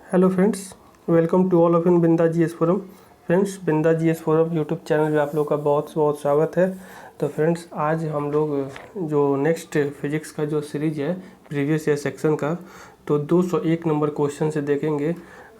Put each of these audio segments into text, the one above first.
Hello friends, welcome to all of in Binda G S forum. Friends, Binda G S forum YouTube channel पे आप लोग का बहुत बहुत स्वागत है। तो फ्रेंड्स, आज हम लोग जो नेक्स्ट फिजिक्स का जो सीरीज है प्रीवियस ईयर सेक्शन का, तो 201 नंबर क्वेश्चन से देखेंगे।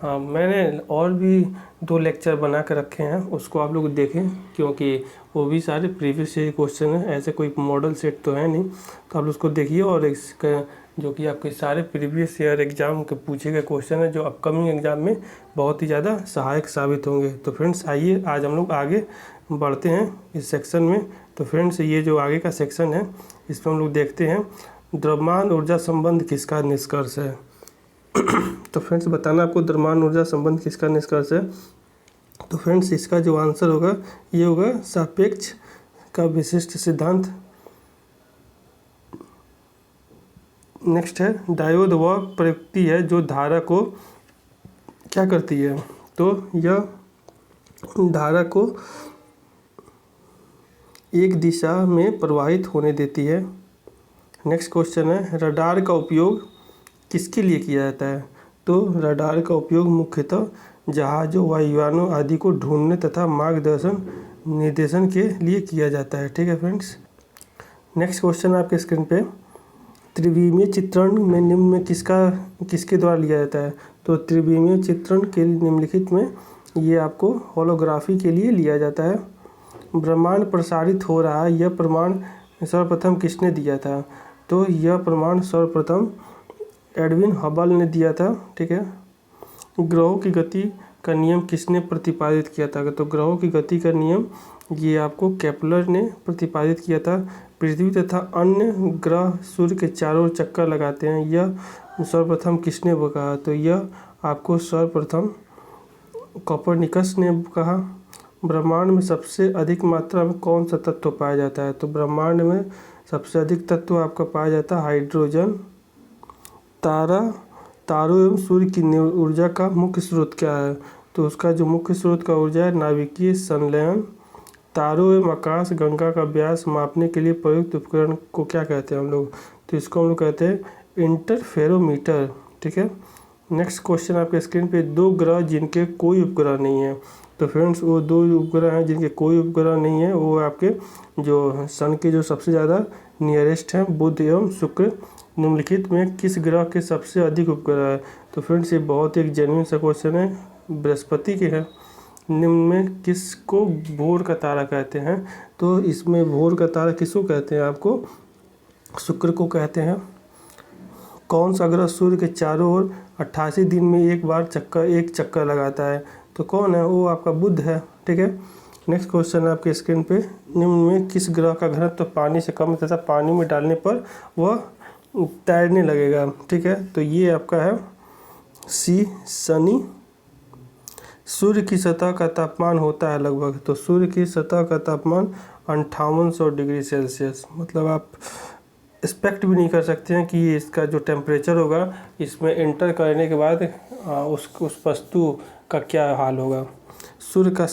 मैंने और भी 2 लेक्चर बना कर रखे हैं, उसको आप लोग देखें क्योंकि वो भी सारे प्रीवियस ईयर क्वेश्चन हैं। ऐसे कोई मॉडल सेट तो है नहीं, तो आप उसको देखिए। और इसका जो कि आपके सारे प्रीवियस ईयर एग्ज़ाम के पूछे गए क्वेश्चन है जो अपकमिंग एग्ज़ाम में बहुत ही ज़्यादा सहायक साबित होंगे। तो फ्रेंड्स, आइए आज हम लोग आगे बढ़ते हैं इस सेक्शन में। तो फ्रेंड्स, ये जो आगे का सेक्शन है इसमें हम लोग देखते हैं द्रव्यमान ऊर्जा संबंध किसका निष्कर्ष है। तो फ्रेंड्स, बताना आपको द्रव्यमान ऊर्जा संबंध किसका निष्कर्ष है। तो फ्रेंड्स, इसका जो आंसर होगा ये होगा सापेक्ष का विशिष्ट सिद्धांत। नेक्स्ट है डायोड वह प्रयुक्ति है जो धारा को क्या करती है, तो यह धारा को एक दिशा में प्रवाहित होने देती है। नेक्स्ट क्वेश्चन है रडार का उपयोग किसके लिए किया जाता है, तो रडार का उपयोग मुख्यतः जहाज़ों वायुयानों आदि को ढूंढने तथा मार्गदर्शन निर्देशन के लिए किया जाता है। ठीक है फ्रेंड्स। नेक्स्ट क्वेश्चन आपके स्क्रीन पे त्रिविमीय चित्रण में निम्न में किसके द्वारा लिया जाता है, तो त्रिविमीय चित्रण के निम्नलिखित में ये आपको होलोग्राफी के लिए लिया जाता है। ब्रह्मांड प्रसारित हो रहा है, यह प्रमाण सर्वप्रथम किसने दिया था, तो यह प्रमाण सर्वप्रथम एडविन हबल ने दिया था। ठीक है। ग्रहों की गति का नियम किसने प्रतिपादित किया था, तो ग्रहों की गति का नियम ये आपको केपलर ने प्रतिपादित किया था। पृथ्वी तथा अन्य ग्रह सूर्य के चारों ओर चक्कर लगाते हैं, यह सर्वप्रथम किसने कहा, तो यह आपको सर्वप्रथम कोपरनिकस ने कहा। ब्रह्मांड में सबसे अधिक मात्रा में कौन सा तत्व पाया जाता है, तो ब्रह्मांड में सबसे अधिक तत्व आपका पाया जाता है हाइड्रोजन। तारों एवं सूर्य की ऊर्जा का मुख्य स्रोत क्या है, तो उसका जो मुख्य स्रोत का ऊर्जा है नाभिकीय संलयन। तारों एवं आकाश गंगा का व्यास मापने के लिए प्रयुक्त उपकरण को क्या कहते हैं हम लोग, तो इसको हम लोग कहते हैं इंटरफेरोमीटर। ठीक है। नेक्स्ट क्वेश्चन आपके स्क्रीन पे 2 ग्रह जिनके कोई उपग्रह नहीं है, तो फ्रेंड्स वो 2 उपग्रह हैं जिनके कोई उपग्रह नहीं है, वो आपके जो सन के जो सबसे ज़्यादा नियरेस्ट हैं बुध एवं शुक्र। निम्नलिखित में किस ग्रह के सबसे अधिक उपग्रह है, तो फ्रेंड्स ये बहुत ही एक जेन्युइन सा क्वेश्चन है, बृहस्पति के है। निम्न में किसको भोर का तारा कहते हैं, तो इसमें भोर का तारा किसको कहते हैं, आपको शुक्र को कहते हैं। कौन सा ग्रह सूर्य के चारों ओर 88 दिन में एक चक्कर लगाता है, तो कौन है, वो आपका बुध है। ठीक है। नेक्स्ट क्वेश्चन आपके स्क्रीन पे निम्न में किस ग्रह का घनत्व पानी से कम तथा पानी में डालने पर वह तैरने लगेगा। ठीक है। तो ये आपका है सी शनि। सूर्य की सतह का तापमान होता है लगभग, तो सूर्य की सतह का तापमान 5800 डिग्री सेल्सियस, मतलब आप एक्सपेक्ट भी नहीं कर सकते हैं कि इसका जो टेम्परेचर होगा इसमें एंटर करने के बाद उस वस्तु का क्या हाल होगा। सूर्य का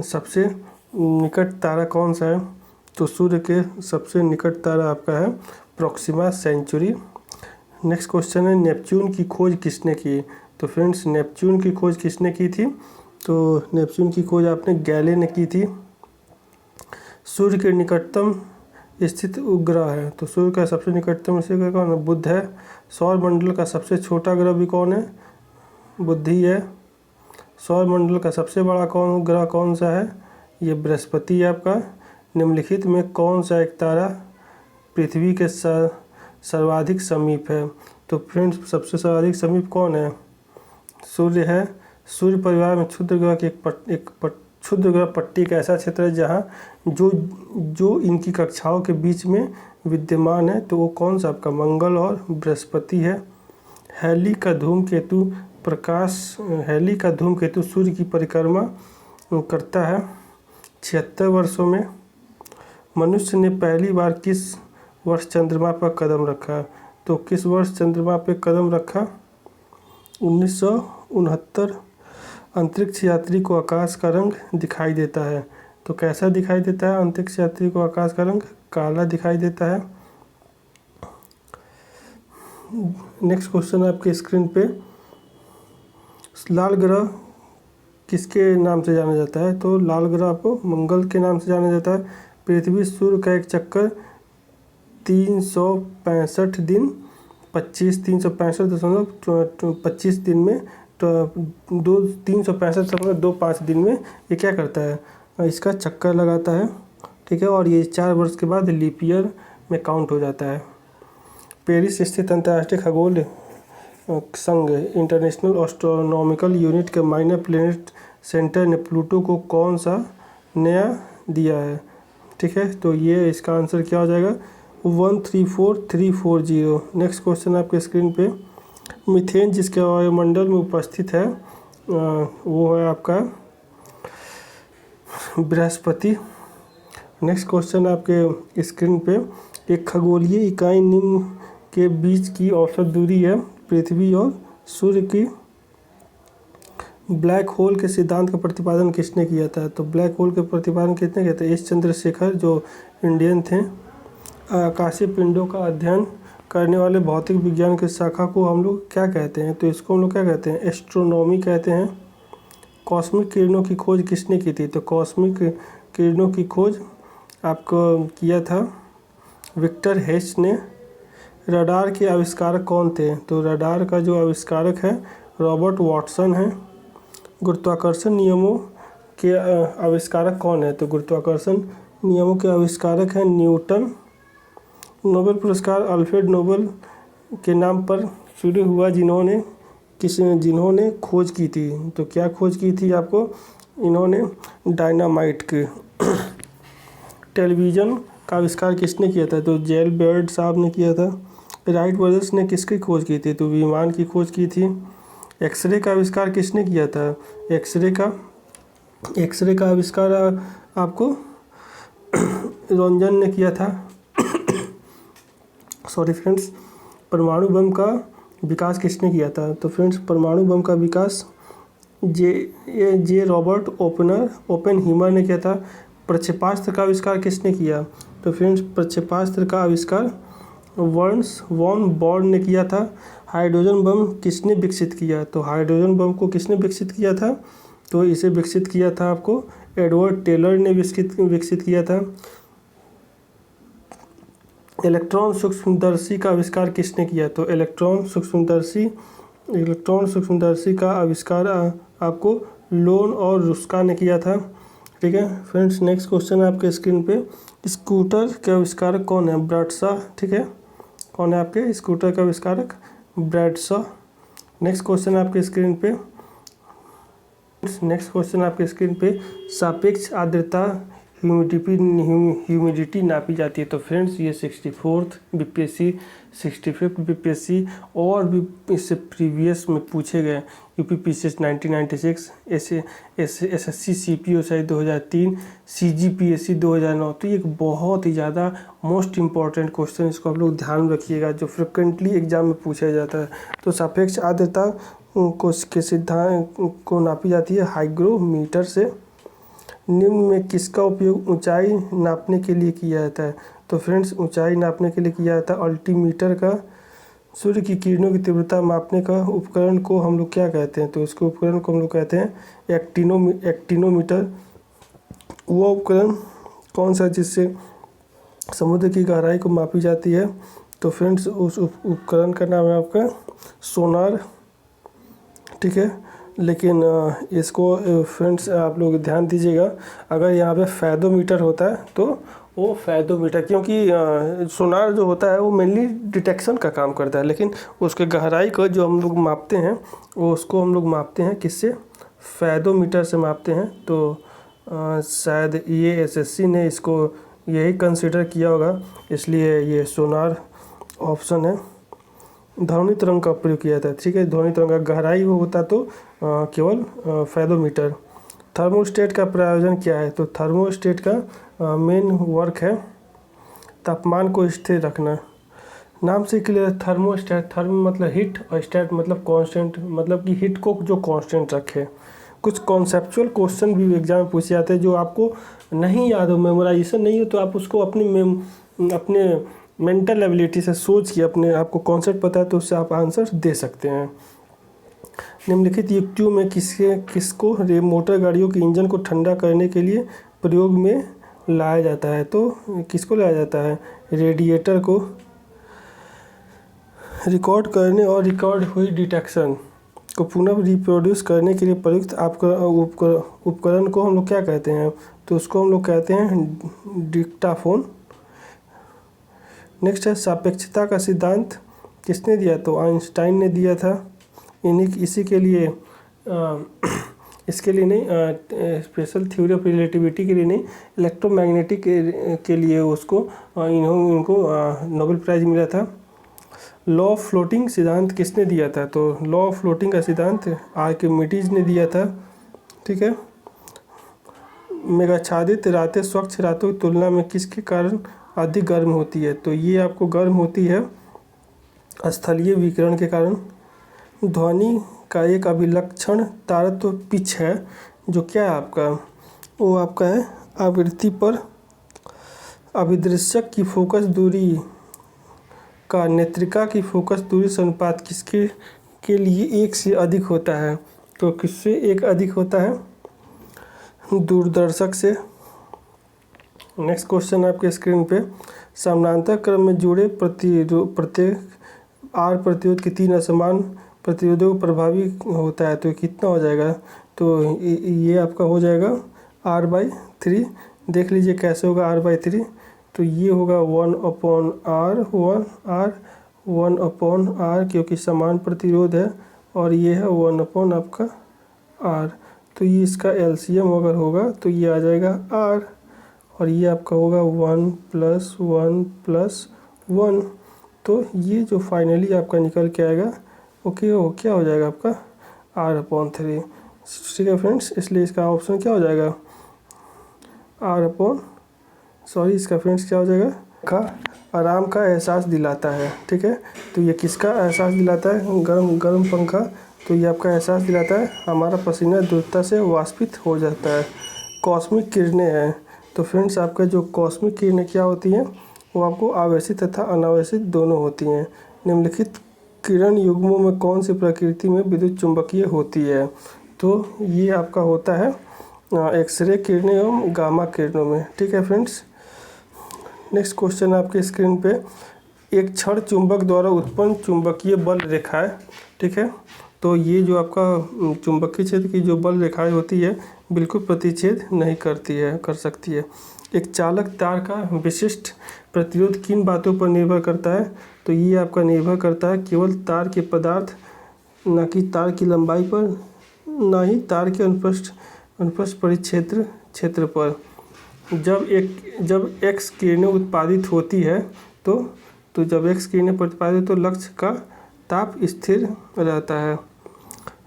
सबसे निकट तारा कौन सा है, तो सूर्य के सबसे निकट तारा आपका है प्रोक्सिमा सेंचुरी। नेक्स्ट क्वेश्चन है नेपच्यून की खोज किसने की, तो फ्रेंड्स नेपच्यून की खोज किसने की थी, तो नेपच्यून की खोज आपने गैले ने की थी। सूर्य के निकटतम स्थित उपग्रह है, तो सूर्य का सबसे निकटतम स्थित ग्रह कौन है, बुध है। सौर मंडल का सबसे छोटा ग्रह भी कौन है, बुध ही है। सौर मंडल का सबसे बड़ा ग्रह कौन सा है, ये बृहस्पति है आपका। निम्नलिखित में कौन सा एक तारा पृथ्वी के सर्वाधिक समीप है, तो फ्रेंड्स सबसे सर्वाधिक समीप कौन है, सूर्य है। सूर्य परिवार में क्षुद्र ग्रह की क्षुद्र ग्रह पट्टी एक ऐसा क्षेत्र है जहाँ जो इनकी कक्षाओं के बीच में विद्यमान है, तो वो कौन सा आपका मंगल और बृहस्पति है। हैली का धूमकेतु सूर्य की परिक्रमा करता है 76 वर्षों में। मनुष्य ने पहली बार किस वर्ष चंद्रमा पर कदम रखा, तो किस वर्ष चंद्रमा पर कदम रखा, 1969। अंतरिक्ष यात्री को आकाश का रंग दिखाई देता है, तो कैसा दिखाई देता है, अंतरिक्ष यात्री को आकाश का रंग काला दिखाई देता है। नेक्स्ट क्वेश्चन है आपके स्क्रीन पे, लाल ग्रह किसके नाम से जाना जाता है? तो लाल ग्रह आपको मंगल के नाम से जाना जाता है। पृथ्वी सूर्य का एक चक्कर 365 दिन 365.25 दिन में तो 365.25 दिन में ये क्या करता है, इसका चक्कर लगाता है, ठीक है। और ये 4 वर्ष के बाद लीप ईयर में काउंट हो जाता है। पेरिस स्थित अंतर्राष्ट्रीय खगोल संघ इंटरनेशनल एस्ट्रोनॉमिकल यूनिट के माइनर प्लैनेट सेंटर ने प्लूटो को कौन सा नया दिया है, ठीक है। तो ये इसका आंसर क्या हो जाएगा, 134340। नेक्स्ट क्वेश्चन आपके स्क्रीन पे, मीथेन जिसके वायुमंडल में उपस्थित है वो है आपका बृहस्पति। नेक्स्ट क्वेश्चन आपके स्क्रीन पे, एक खगोलीय इकाई निम्न के बीच की औसत दूरी है पृथ्वी और सूर्य की। ब्लैक होल के सिद्धांत का प्रतिपादन किसने किया था? तो ब्लैक होल के प्रतिपादन किसने किया था? एस चंद्रशेखर, जो इंडियन थे। आकाशीय पिंडों का अध्ययन करने वाले भौतिक विज्ञान की शाखा को हम लोग क्या कहते हैं? तो इसको हम लोग क्या कहते हैं? एस्ट्रोनॉमी कहते हैं। कॉस्मिक किरणों की खोज किसने की थी? तो कॉस्मिक किरणों की खोज आपको किया था विक्टर हेच ने। रडार के आविष्कारक कौन थे? तो रडार का जो आविष्कारक है रॉबर्ट वाटसन है। गुरुत्वाकर्षण नियमों के आविष्कारक कौन है? तो गुरुत्वाकर्षण नियमों के आविष्कारक हैं न्यूटन। नोबेल पुरस्कार अल्फ्रेड नोबेल के नाम पर शुरू हुआ जिन्होंने खोज की थी। तो क्या खोज की थी आपको? इन्होंने डायनामाइट की। टेलीविज़न का आविष्कार किसने किया था? तो जेल बर्ड साहब ने किया था। राइट ब्रदर्स ने किसकी खोज की थी? तो विमान की खोज की थी। एक्सरे का आविष्कार किसने किया था? एक्सरे का आविष्कार आपको रोंजन ने किया था। सॉरी फ्रेंड्स, परमाणु बम का विकास किसने किया था? तो फ्रेंड्स, परमाणु बम का विकास जे रॉबर्ट ओपेनहीमर ने किया था। प्रक्षेपास्त्र का आविष्कार किसने किया? तो फ्रेंड्स, प्रक्षेपास्त्र का आविष्कार वर्न्स वॉन बॉर्न ने किया था। हाइड्रोजन बम किसने विकसित किया? तो हाइड्रोजन बम को किसने विकसित किया था? तो इसे विकसित किया था आपको एडवर्ड टेलर ने विकसित किया था। इलेक्ट्रॉन सूक्ष्मदर्शी का आविष्कार किसने किया? तो इलेक्ट्रॉन सूक्ष्मदर्शी का आविष्कार आपको लोन और रुस्का ने किया था, ठीक है। फ्रेंड्स, नेक्स्ट क्वेश्चन है आपके स्क्रीन पे, स्कूटर के आविष्कारक कौन है? ब्राडशॉ, ठीक है। कौन है आपके स्कूटर का आविष्कारक? ब्राडशॉ। नेक्स्ट क्वेश्चन आपके स्क्रीन पे सापेक्ष आर्द्रता ह्यूमिडिटी नापी जाती है। तो फ्रेंड्स, ये 64th बीपीएससी 65th बीपीएससी और भी इससे प्रीवियस में पूछे गए यूपीपीसीएस 1996, एसएससी सीपीओसाई 2003, सीजीपीएससी 2009। तो ये एक बहुत ही ज़्यादा मोस्ट इम्पॉर्टेंट क्वेश्चन, इसको आप लोग ध्यान रखिएगा, जो फ्रिक्वेंटली एग्जाम में पूछा जाता है। तो सापेक्ष आर्द्रता के सिद्धांत को नापी जाती है हाइग्रोमीटर से। निम्न में किसका उपयोग ऊंचाई नापने के लिए किया जाता है? तो फ्रेंड्स, ऊंचाई नापने के लिए किया जाता है अल्टीमीटर का। सूर्य की किरणों की तीव्रता मापने का उपकरण को हम लोग क्या कहते हैं? तो इसको उपकरण को हम लोग कहते हैं एक्टिनोमीटर। वो उपकरण कौन सा जिससे समुद्र की गहराई को मापी जाती है? तो फ्रेंड्स, उस उपकरण का नाम है आपका सोनार, ठीक है। लेकिन इसको फ्रेंड्स आप लोग ध्यान दीजिएगा, अगर यहाँ पे फैदोमीटर होता है तो वो फैदोमीटर, क्योंकि सोनार जो होता है वो मेनली डिटेक्शन का काम करता है, लेकिन उसके गहराई को जो हम लोग मापते हैं वो उसको हम लोग मापते हैं किससे? फैदोमीटर से मापते हैं। तो शायद ये एसएससी ने इसको यही कंसिडर किया होगा, इसलिए ये सोनार ऑप्शन है। ध्वनि तरंग का प्रयोग किया जाता है, ठीक है। ध्वनि तरंग का गहराई वो होता तो केवल फैदोमीटर। थर्मोस्टेट का प्रयोजन क्या है? तो थर्मोस्टेट का मेन वर्क है तापमान को स्थिर रखना। नाम से क्लियर, थर्मोस्टेट, थर्म मतलब हीट और स्टेट मतलब कांस्टेंट, मतलब कि हीट को जो कांस्टेंट रखे। कुछ कॉन्सेप्चुअल क्वेश्चन भी एग्जाम में पूछे जाते हैं जो आपको नहीं याद हो, मेमोराइजेशन नहीं हो, तो आप उसको अपने मेंटल एबिलिटी से सोच के अपने आपको कॉन्सेप्ट पता है तो उससे आप आंसर दे सकते हैं। निम्नलिखित युक्तियों में किसको मोटर गाड़ियों के इंजन को ठंडा करने के लिए प्रयोग में लाया जाता है? तो किसको लाया जाता है? रेडिएटर को। रिकॉर्ड करने और रिकॉर्ड हुई डिटेक्शन को पुनः रिप्रोड्यूस करने के लिए प्रयुक्त आपका उपकरण को हम लोग क्या कहते हैं? तो उसको हम लोग कहते हैं डिक्टाफोन। नेक्स्ट है सापेक्षता का सिद्धांत किसने दिया? तो आइंस्टाइन ने दिया था। इसी के लिए इसके लिए नहीं, स्पेशल थ्योरी ऑफ रिलेटिविटी के लिए नहीं, इलेक्ट्रोमैग्नेटिक के लिए उसको इनको नोबेल प्राइज़ मिला था। लॉ ऑफ फ्लोटिंग सिद्धांत किसने दिया था? तो लॉ ऑफ फ्लोटिंग का सिद्धांत आर्किमिडीज ने दिया था। ठीक है। मेघाच्छादित रातें स्वच्छ रातों की तुलना में किसके कारण अधिक गर्म होती है? तो ये आपको गर्म होती है स्थलीय विकिरण के कारण। ध्वनि का एक अभिलक्षण तारत्व पिच है जो क्या है आपका? वो आपका है आवृत्ति पर अभिदृश्यक की फोकस दूरी का नेत्रिका की फोकस दूरी से अनुपात किसके के लिए एक से अधिक होता है? तो किससे एक अधिक होता है? दूरदर्शक से। नेक्स्ट क्वेश्चन आपके स्क्रीन पे, समानांतर क्रम में जुड़े प्रत्येक आर प्रतिरोध के 3 असमान प्रतिरोधों को प्रभावी होता है तो कितना हो जाएगा? तो ये आपका हो जाएगा R/3। देख लीजिए कैसे होगा R/3। तो ये होगा 1/R 1/R क्योंकि समान प्रतिरोध है, और ये है 1/ आपका R। तो ये इसका एलसीएम अगर होगा तो ये आ जाएगा R, और ये आपका होगा 1 + 1 + 1। तो ये जो फाइनली आपका निकल के आएगा ओके वो क्या हो जाएगा आपका R/3। ठीक है फ्रेंड्स, इसलिए इसका ऑप्शन क्या हो जाएगा? इसका फ्रेंड्स क्या हो जाएगा? का आराम का एहसास दिलाता है। ठीक है, तो ये किसका एहसास दिलाता है? गर्म पंखा। तो ये आपका एहसास दिलाता है हमारा पसीना द्रुतता से वाष्पित हो जाता है। कॉस्मिक किरणें हैं। तो फ्रेंड्स आपका जो कॉस्मिक किरणें क्या होती हैं? वो आपको आवेशित तथा अनावेशित दोनों होती हैं। निम्नलिखित किरण युग्मों में कौन सी प्रकृति में विद्युत चुंबकीय होती है? तो ये आपका होता है एक्सरे किरणें एवं गामा किरणों में। ठीक है फ्रेंड्स। नेक्स्ट क्वेश्चन आपके स्क्रीन पे, एक क्षण चुंबक द्वारा उत्पन्न चुंबकीय बल रेखाएं। ठीक है, तो ये जो आपका चुंबकीय क्षेत्र की जो बल रेखाएं होती है बिल्कुल प्रतिच्छेद नहीं कर सकती है। एक चालक तार का विशिष्ट प्रतिरोध किन बातों पर निर्भर करता है? तो ये आपका निर्भर करता है केवल तार के पदार्थ, न कि तार की लंबाई पर, न ही तार के अनुप्रस्थ परिक्षेत्र पर। जब एक्स किरणें उत्पादित होती है तो जब एक्स किरणें प्रतिपादित तो लक्ष्य का ताप स्थिर रहता है।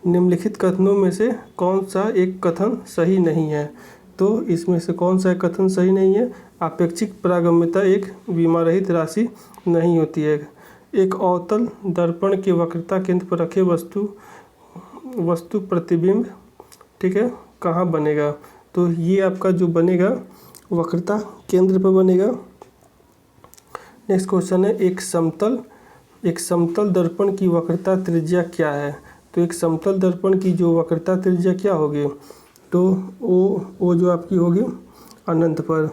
निम्नलिखित कथनों में से कौन सा एक कथन सही नहीं है? तो इसमें से कौन सा एक कथन सही नहीं है? आपेक्षिक पारगम्यता एक विमारहित राशि नहीं होती है। एक अवतल दर्पण के वक्रता केंद्र पर रखे वस्तु प्रतिबिंब, ठीक है, कहाँ बनेगा? तो ये आपका जो बनेगा वक्रता केंद्र पर बनेगा। नेक्स्ट क्वेश्चन है, एक समतल दर्पण की वक्रता त्रिज्या क्या है? तो एक समतल दर्पण की जो वक्रता त्रिज्या क्या होगी? तो वो जो आपकी होगी अनंत पर।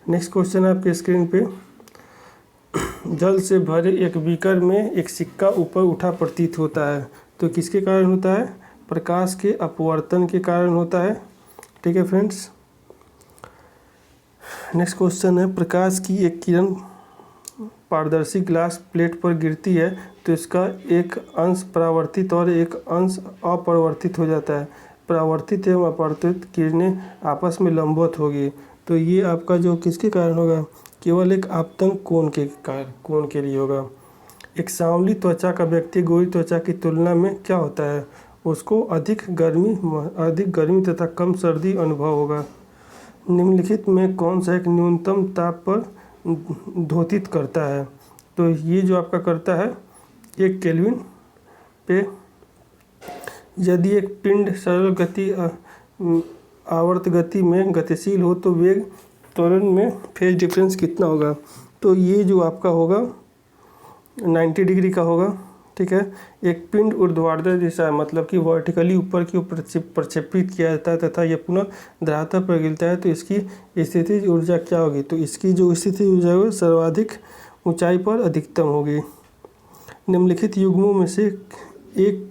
नेक्स्ट क्वेश्चन है आपके स्क्रीन पे, जल से भरे एक बीकर में एक सिक्का ऊपर उठा प्रतीत होता है तो किसके कारण होता है? प्रकाश के अपवर्तन के कारण होता है। ठीक है फ्रेंड्स। नेक्स्ट क्वेश्चन है, प्रकाश की एक किरण पारदर्शी ग्लास प्लेट पर गिरती है तो इसका एक अंश परावर्तित और एक अंश अपरावर्तित हो जाता है। परावर्तित एवं अपवर्तित किरणें आपस में लंबवत होगी तो ये आपका जो किसके कारण होगा? केवल एक आपतन कोण के लिए होगा। एक सांवली त्वचा का व्यक्ति गोरी त्वचा की तुलना में क्या होता है? उसको अधिक गर्मी तथा कम सर्दी अनुभव होगा। निम्नलिखित में कौन सा एक न्यूनतम ताप पर द्योतित करता है? तो ये जो आपका करता है 1 केल्विन पे। यदि एक पिंड सरल गति आवर्त गति में गतिशील हो तो वेग त्वरण में फेज डिफरेंस कितना होगा? तो ये जो आपका होगा 90 डिग्री का होगा, ठीक है। एक पिंड ऊर्ध्वाधर दिशा मतलब कि वर्टिकली ऊपर की ओर प्रक्षेपित किया जाता है तथा यह पुनः धरातल पर गिरता है, तो इसकी स्थितिज ऊर्जा क्या होगी? तो इसकी जो स्थितिज ऊर्जा होगी सर्वाधिक ऊंचाई पर अधिकतम होगी। निम्नलिखित युग्मों में से एक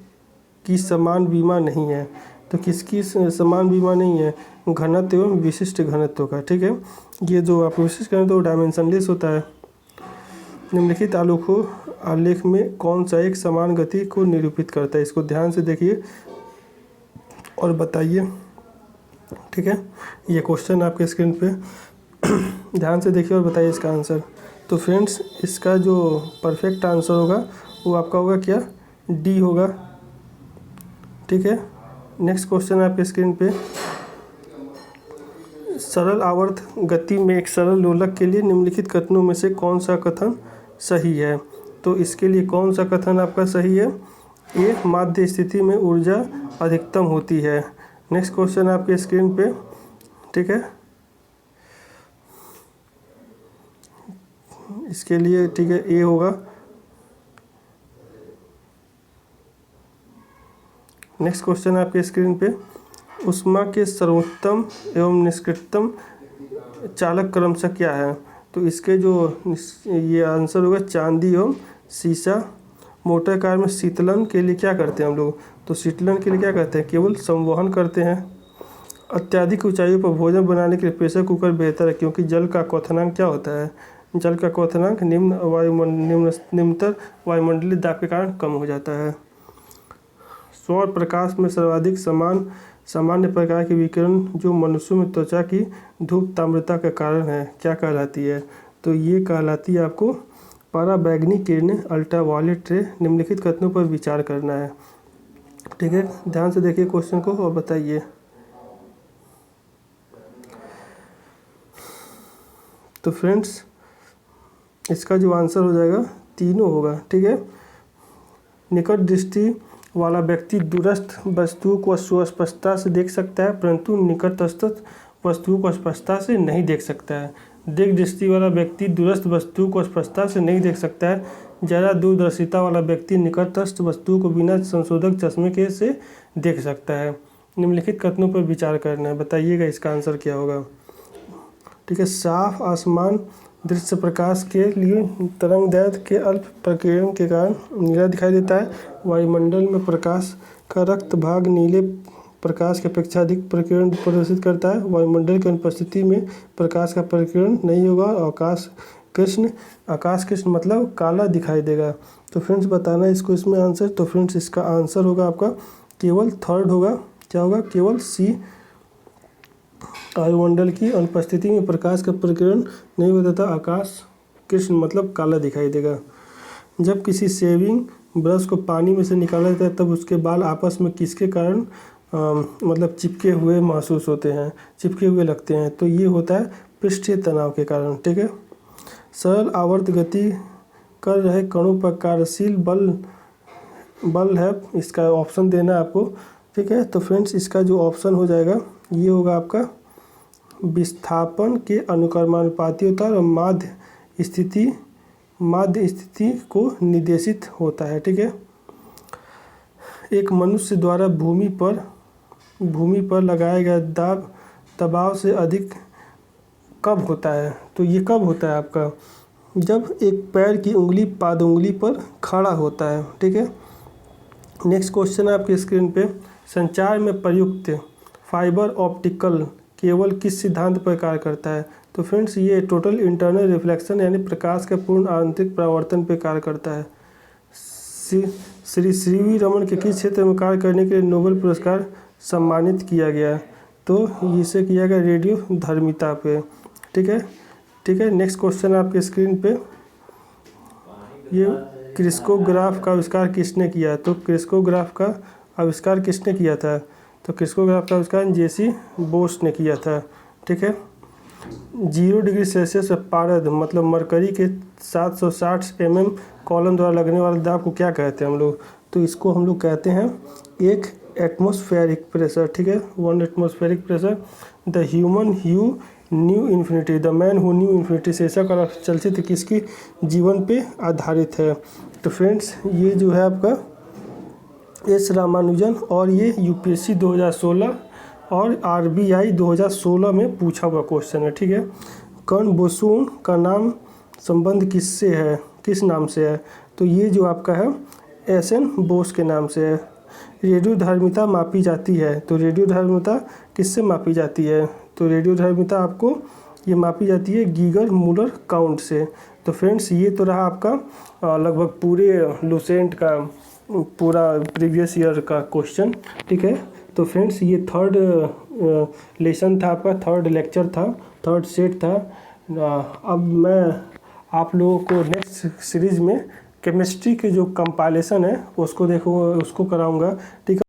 की समान विमा नहीं है, तो किसकी समान विमा नहीं है? घनत्व एवं विशिष्ट घनत्व का, ठीक है। ये जो आपको विशिष्ट घनत्व वो डायमेंशनलेस होता है। निम्नलिखित आलेख में कौन सा एक समान गति को निरूपित करता है? इसको ध्यान से देखिए और बताइए, ठीक है। ये क्वेश्चन आपके स्क्रीन पे ध्यान से देखिए और बताइए इसका आंसर। तो फ्रेंड्स इसका जो परफेक्ट आंसर होगा वो आपका होगा क्या? डी होगा, ठीक है। नेक्स्ट क्वेश्चन आपके स्क्रीन पे, सरल आवर्त गति में एक सरल लोलक के लिए निम्नलिखित कथनों में से कौन सा कथन सही है? तो इसके लिए कौन सा कथन आपका सही है? ए, माध्य स्थिति में ऊर्जा अधिकतम होती है। नेक्स्ट क्वेश्चन आपके स्क्रीन पे, ठीक है। इसके लिए ठीक है ए होगा। नेक्स्ट क्वेश्चन आपके स्क्रीन पे, ऊष्मा के सर्वोत्तम एवं निष्क्रियतम चालक क्रमशः क्या है? तो इसके जो ये आंसर होगा चांदी एवं सीसा। मोटर कार में शीतलन के लिए क्या करते हैं हम लोग? तो शीतलन के लिए क्या करते हैं? केवल संवहन करते हैं। अत्यधिक ऊंचाइयों पर भोजन बनाने के लिए प्रेशर कुकर बेहतर है क्योंकि जल का क्वथनांक क्या होता है? जल का क्वथनांक निम्नतर वायुमंडलीय दाब के कारण कम हो जाता है। सौर प्रकाश में सर्वाधिक सामान्य प्रकार की विकिरण जो मनुष्यों में त्वचा की धूप ताम्रता का कारण है क्या कहलाती है? तो ये कहलाती है आपको पराबैंगनी किरणें, अल्ट्रावायलेट रे। निम्नलिखित कथनों पर विचार करना है, ठीक है। ध्यान से देखिए क्वेश्चन को और बताइए। तो फ्रेंड्स इसका जो आंसर हो जाएगा तीनों होगा, ठीक है। निकट दृष्टि वाला व्यक्ति दूरस्थ वस्तुओं को सुस्पष्टता से देख सकता है परंतु निकटस्थ वस्तुओं को स्पष्टता से नहीं देख सकता है। दीर्घ दृष्टि वाला व्यक्ति दूरस्थ वस्तुओं को स्पष्टता से नहीं देख सकता है। ज़्यादा दूरदर्शिता वाला व्यक्ति निकटस्थ वस्तुओं को बिना संशोधक चश्मे के से देख सकता है। निम्नलिखित कथनों पर विचार करना है, बताइएगा इसका आंसर क्या होगा, ठीक है। साफ आसमान दृश्य प्रकाश के लिए तरंगदैर्घ्य के अल्प प्रकीर्णन के कारण नीला दिखाई देता है। वायुमंडल में प्रकाश का रक्त भाग नीले प्रकाश की अपेक्षा अधिक प्रकीर्णन प्रदर्शित करता है। वायुमंडल की अनुपस्थिति में प्रकाश का प्रकीर्णन नहीं होगा। आकाश कृष्ण मतलब काला दिखाई देगा। तो फ्रेंड्स बताना इसको इसमें आंसर। तो फ्रेंड्स इसका आंसर होगा आपका केवल थर्ड होगा, क्या होगा? केवल सी। वायुमंडल की अनुपस्थिति में प्रकाश का प्रकीर्णन नहीं होता था। आकाश कृष्ण मतलब काला दिखाई देगा। जब किसी शेविंग ब्रश को पानी में से निकाला जाता है तब उसके बाल आपस में किसके कारण मतलब चिपके हुए महसूस होते हैं, चिपके हुए लगते हैं? तो ये होता है पृष्ठीय तनाव के कारण, ठीक है। सरल आवर्त गति कर रहे कणों पर कार्यशील बल है, इसका ऑप्शन देना है आपको, ठीक है। तो फ्रेंड्स इसका जो ऑप्शन हो जाएगा ये होगा आपका विस्थापन के अनुक्रमानुपाती होता है और माध्य स्थिति को निर्देशित होता है, ठीक है। एक मनुष्य द्वारा भूमि पर लगाया गया दबाव से अधिक कब होता है? तो ये कब होता है आपका? जब एक पैर की उंगली पाद उंगली पर खड़ा होता है, ठीक है। नेक्स्ट क्वेश्चन है आपके स्क्रीन पे, संचार में प्रयुक्त फाइबर ऑप्टिकल केवल किस सिद्धांत पर कार्य करता है? तो फ्रेंड्स ये टोटल इंटरनल रिफ्लेक्शन यानी प्रकाश के पूर्ण आंतरिक परावर्तन पर कार्य करता है। श्री सी.वी. रमन के किस क्षेत्र में कार्य करने के लिए नोबेल पुरस्कार सम्मानित किया गया? तो इसे किया गया रेडियो धर्मिता पे, ठीक है, ठीक है। नेक्स्ट क्वेश्चन आपके स्क्रीन पे, ये क्रिस्कोग्राफ का आविष्कार किसने किया? तो क्रिस्कोग्राफ का आविष्कार किसने किया था? तो क्रिस्कोग्राफ का आविष्कार जे.सी. बोस ने किया था, ठीक है। 0 डिग्री सेल्सियस पर पारद मतलब मरकरी के 760 mm कॉलम द्वारा लगने वाले दाब को क्या कहते हैं हम लोग? तो इसको हम लोग कहते हैं एक एटमॉस्फेरिक प्रेशर, ठीक है, 1 atmospheric pressure. The human who knew infinity, The Man Who Knew Infinity शीर्षक और चलचित्र किसके जीवन पे आधारित है। तो फ्रेंड्स ये जो है आपका एस रामानुजन, और ये यूपीएससी 2016 और आरबीआई 2016 में पूछा हुआ क्वेश्चन है, ठीक है। कर्ण बोसोन का नाम संबंध किससे है, किस नाम से है, तो ये जो आपका है एस.एन. बोस के नाम से है। रेडियोधर्मिता मापी जाती है, तो रेडियोधर्मिता किससे मापी जाती है, तो रेडियोधर्मिता आपको ये मापी जाती है गीगर मूलर काउंट से। तो फ्रेंड्स ये तो रहा आपका लगभग पूरे लुसेंट का पूरा प्रीवियस ईयर का क्वेश्चन, ठीक है। तो फ्रेंड्स ये थर्ड लेसन था आपका, थर्ड लेक्चर था, थर्ड सेट था। अब मैं आप लोगों को नेक्स्ट सीरीज़ में केमिस्ट्री के जो कंपाइलेशन है उसको कराऊंगा, ठीक है।